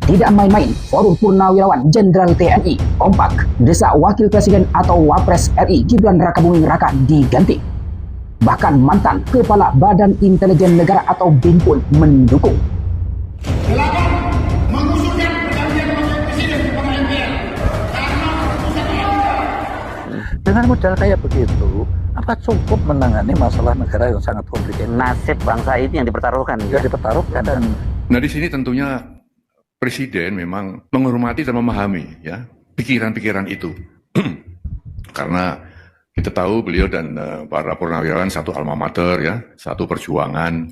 Tidak main-main, Forum Purnawirawan Jenderal TNI kompak desak Wakil Presiden atau Wapres RI Gibran Rakabuming Raka diganti. Bahkan mantan Kepala Badan Intelijen Negara atau BIN pun mendukung. 8. Mengusulkan pergantian Wakil Presiden kepada MPR karena keputusan MK. Dengan modal kayak begitu, apa cukup menangani masalah negara yang sangat komplikated? Nasib bangsa ini yang dipertaruhkan. Ya dipertaruhkan. Nah di sini tentunya Presiden memang menghormati dan memahami ya pikiran-pikiran itu. Karena kita tahu beliau dan para purnawirawan satu alma mater ya, satu perjuangan,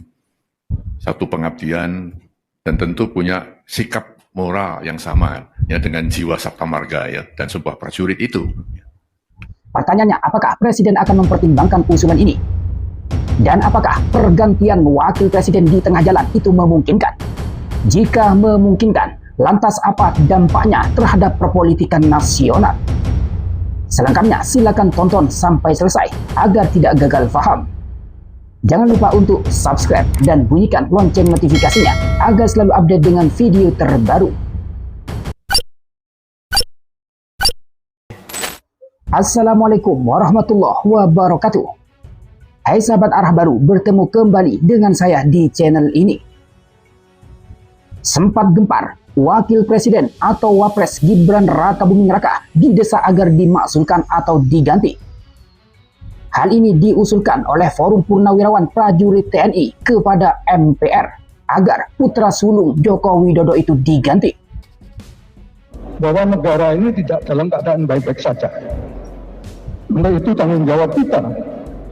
satu pengabdian, dan tentu punya sikap moral yang sama ya dengan jiwa sabta marga ya dan sebuah prajurit itu. Pertanyaannya, apakah Presiden akan mempertimbangkan usulan ini? Dan apakah pergantian Wakil Presiden di tengah jalan itu memungkinkan? Jika memungkinkan, lantas apa dampaknya terhadap perpolitikan nasional? Selengkapnya silakan tonton sampai selesai agar tidak gagal paham. Jangan lupa untuk subscribe dan bunyikan lonceng notifikasinya agar selalu update dengan video terbaru. Assalamualaikum warahmatullahi wabarakatuh. Hai sahabat arah baru, bertemu kembali dengan saya di channel ini. Sempat gempar, Wakil Presiden atau Wapres Gibran Rakabuming Raka didesak agar dimaksulkan atau diganti. Hal ini diusulkan oleh Forum Purnawirawan Prajurit TNI kepada MPR agar putra sulung Joko Widodo itu diganti. Bahwa negara ini tidak dalam keadaan baik-baik saja. Untuk itu tanggung jawab kita.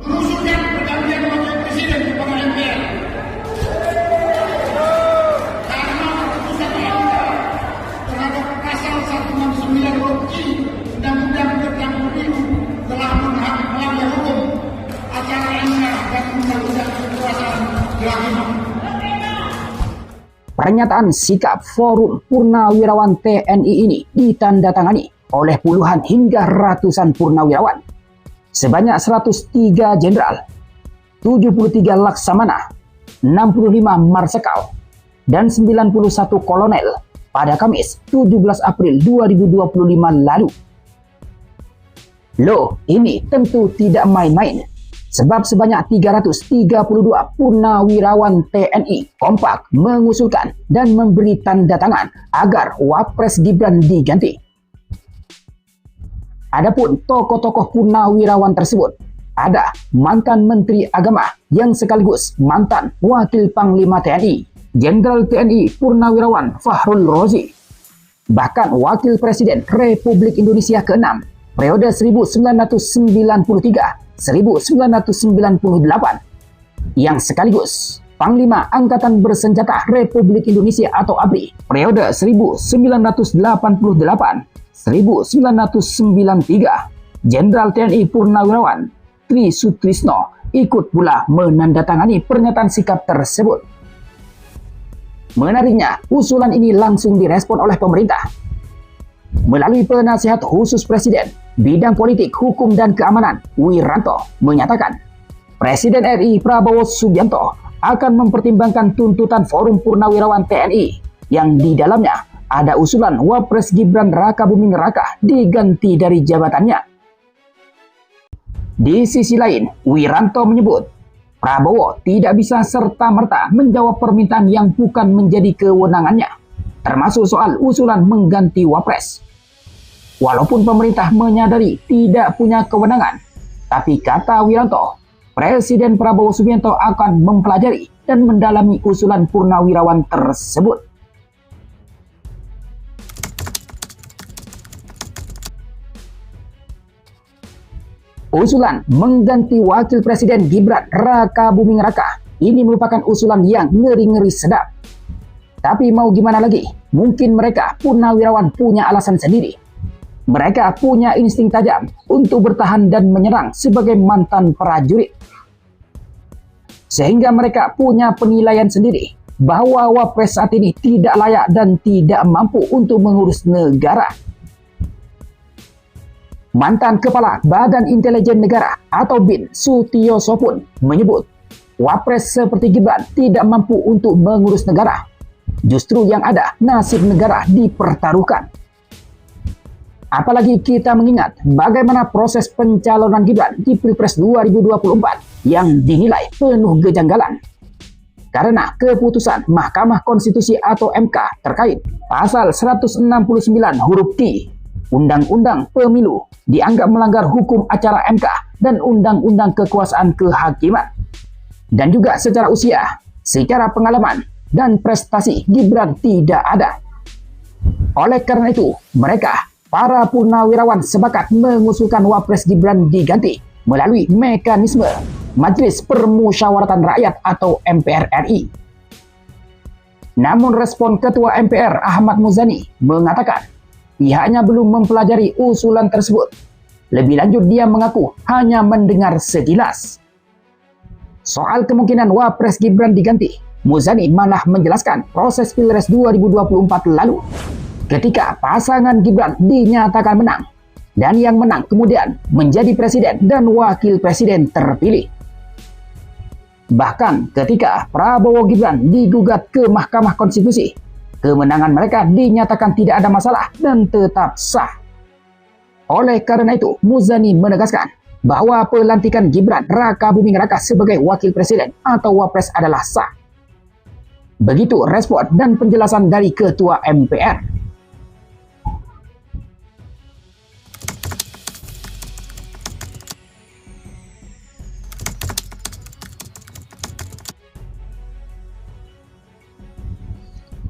Mengusulkan pergantian Wakil Presiden kepada MPR karena keputusan MK terhadap pasal 169 huruf I Undang-Undang tentang Pemilu telah melanggar hukum acara MK dan Undang-Undang Kekuasaan Kehakiman. Pernyataan sikap Forum Purnawirawan TNI ini ditandatangani oleh puluhan hingga ratusan purnawirawan, sebanyak 103 jenderal, 73 laksamana, 65 marsekal, dan 91 kolonel pada Kamis 17 April 2025 lalu. Loh, ini tentu tidak main-main, sebab sebanyak 332 purnawirawan TNI kompak mengusulkan dan memberi tanda tangan agar Wapres Gibran diganti. Adapun tokoh-tokoh purnawirawan tersebut ada mantan Menteri Agama yang sekaligus mantan Wakil Panglima TNI, Jenderal TNI Purnawirawan Fahrul Rozi, bahkan Wakil Presiden Republik Indonesia ke-6 periode 1993-1998 yang sekaligus Panglima Angkatan Bersenjata Republik Indonesia atau ABRI periode 1988-1993, Jenderal TNI Purnawirawan Tri Sutrisno ikut pula menandatangani pernyataan sikap tersebut. Menariknya, usulan ini langsung direspon oleh pemerintah. Melalui penasihat khusus Presiden bidang politik, hukum, dan keamanan, Wiranto menyatakan Presiden RI Prabowo Subianto akan mempertimbangkan tuntutan Forum Purnawirawan TNI yang di dalamnya ada usulan Wapres Gibran Rakabuming Raka diganti dari jabatannya. Di sisi lain, Wiranto menyebut Prabowo tidak bisa serta-merta menjawab permintaan yang bukan menjadi kewenangannya, termasuk soal usulan mengganti Wapres. Walaupun pemerintah menyadari tidak punya kewenangan, tapi kata Wiranto, Presiden Prabowo Subianto akan mempelajari dan mendalami usulan purnawirawan tersebut. Usulan mengganti Wakil Presiden Gibran Rakabuming Raka ini merupakan usulan yang ngeri-ngeri sedap. Tapi mau gimana lagi? Mungkin mereka purnawirawan punya alasan sendiri. Mereka punya insting tajam untuk bertahan dan menyerang sebagai mantan prajurit. Sehingga mereka punya penilaian sendiri bahwa Wapres saat ini tidak layak dan tidak mampu untuk mengurus negara. Mantan Kepala Badan Intelijen Negara atau BIN Sutioso pun menyebut Wapres seperti Gibran tidak mampu untuk mengurus negara. justru yang ada nasib negara dipertaruhkan. Apalagi kita mengingat bagaimana proses pencalonan Gibran di Pilpres 2024 yang dinilai penuh kejanggalan. Karena keputusan Mahkamah Konstitusi atau MK terkait pasal 169 huruf Q Undang-Undang Pemilu dianggap melanggar hukum acara MK dan Undang-Undang Kekuasaan Kehakiman. Dan juga secara usia, secara pengalaman, dan prestasi Gibran tidak ada. Oleh karena itu, mereka, para purnawirawan sepakat mengusulkan Wapres Gibran diganti melalui mekanisme Majelis Permusyawaratan Rakyat atau MPR RI. Namun respon Ketua MPR Ahmad Muzani mengatakan pihaknya belum mempelajari usulan tersebut. Lebih lanjut, dia mengaku hanya mendengar sekilas. Soal kemungkinan Wapres Gibran diganti, Muzani malah menjelaskan proses Pilpres 2024 lalu ketika pasangan Gibran dinyatakan menang dan yang menang kemudian menjadi presiden dan wakil presiden terpilih. Bahkan ketika Prabowo Gibran digugat ke Mahkamah Konstitusi, kemenangan mereka dinyatakan tidak ada masalah dan tetap sah. Oleh karena itu, Muzani menegaskan bahwa pelantikan Gibran Raka Buming Raka sebagai wakil presiden atau Wapres adalah sah. Begitu respon dan penjelasan dari Ketua MPR.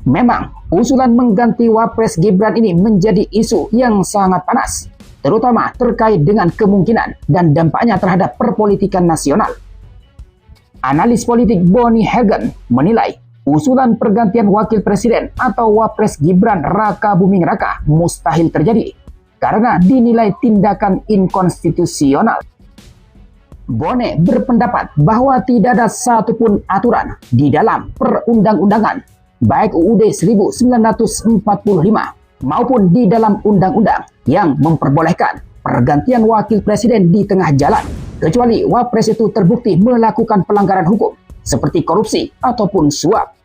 Memang, usulan mengganti Wapres Gibran ini menjadi isu yang sangat panas, terutama terkait dengan kemungkinan dan dampaknya terhadap perpolitikan nasional. Analis politik Bonnie Hagen menilai usulan pergantian wakil presiden atau Wapres Gibran Raka Buming Raka mustahil terjadi karena dinilai tindakan inkonstitusional. Bonnie berpendapat bahwa tidak ada satupun aturan di dalam perundang-undangan baik UUD 1945 maupun di dalam undang-undang yang memperbolehkan pergantian wakil presiden di tengah jalan, kecuali Wapres itu terbukti melakukan pelanggaran hukum seperti korupsi ataupun suap.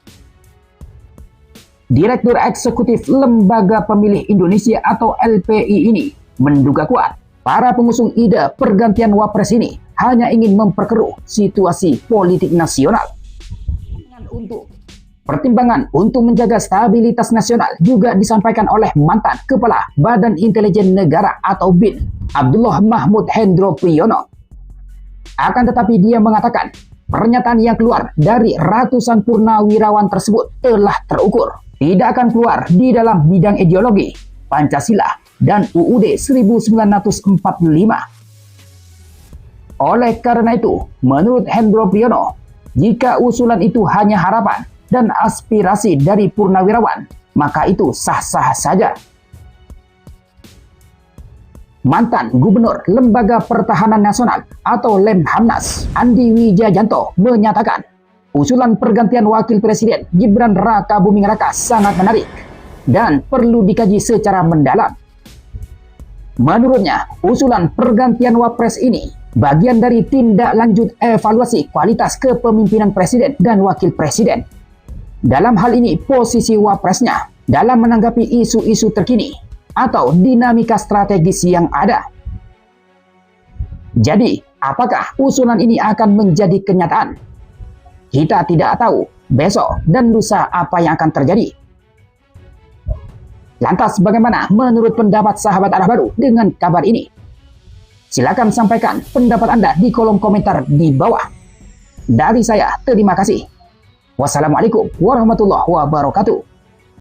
Direktur Eksekutif Lembaga Pemilih Indonesia atau LPI ini menduga kuat para pengusung ide pergantian Wapres ini hanya ingin memperkeruh situasi politik nasional. Pertimbangan untuk menjaga stabilitas nasional juga disampaikan oleh mantan Kepala Badan Intelijen Negara atau BIN, Abdullah Mahmud Hendro Priyono. Akan tetapi dia mengatakan, pernyataan yang keluar dari ratusan purnawirawan tersebut telah terukur, tidak akan keluar di dalam bidang ideologi, Pancasila, dan UUD 1945. Oleh karena itu, menurut Hendro Priyono, jika usulan itu hanya harapan dan aspirasi dari purnawirawan, maka itu sah-sah saja. Mantan Gubernur Lembaga Pertahanan Nasional atau Lemhamnas, Andi Wijayanto menyatakan, usulan pergantian wakil presiden Gibran Raka Buming Raka sangat menarik dan perlu dikaji secara mendalam. Menurutnya, usulan pergantian Wapres ini bagian dari tindak lanjut evaluasi kualitas kepemimpinan presiden dan wakil presiden. Dalam hal ini, posisi Wapresnya dalam menanggapi isu-isu terkini atau dinamika strategis yang ada. Jadi, apakah usulan ini akan menjadi kenyataan? Kita tidak tahu besok dan lusa apa yang akan terjadi. Lantas bagaimana menurut pendapat sahabat Arah Baru dengan kabar ini? Silakan sampaikan pendapat Anda di kolom komentar di bawah. Dari saya, terima kasih. Wassalamualaikum warahmatullahi wabarakatuh.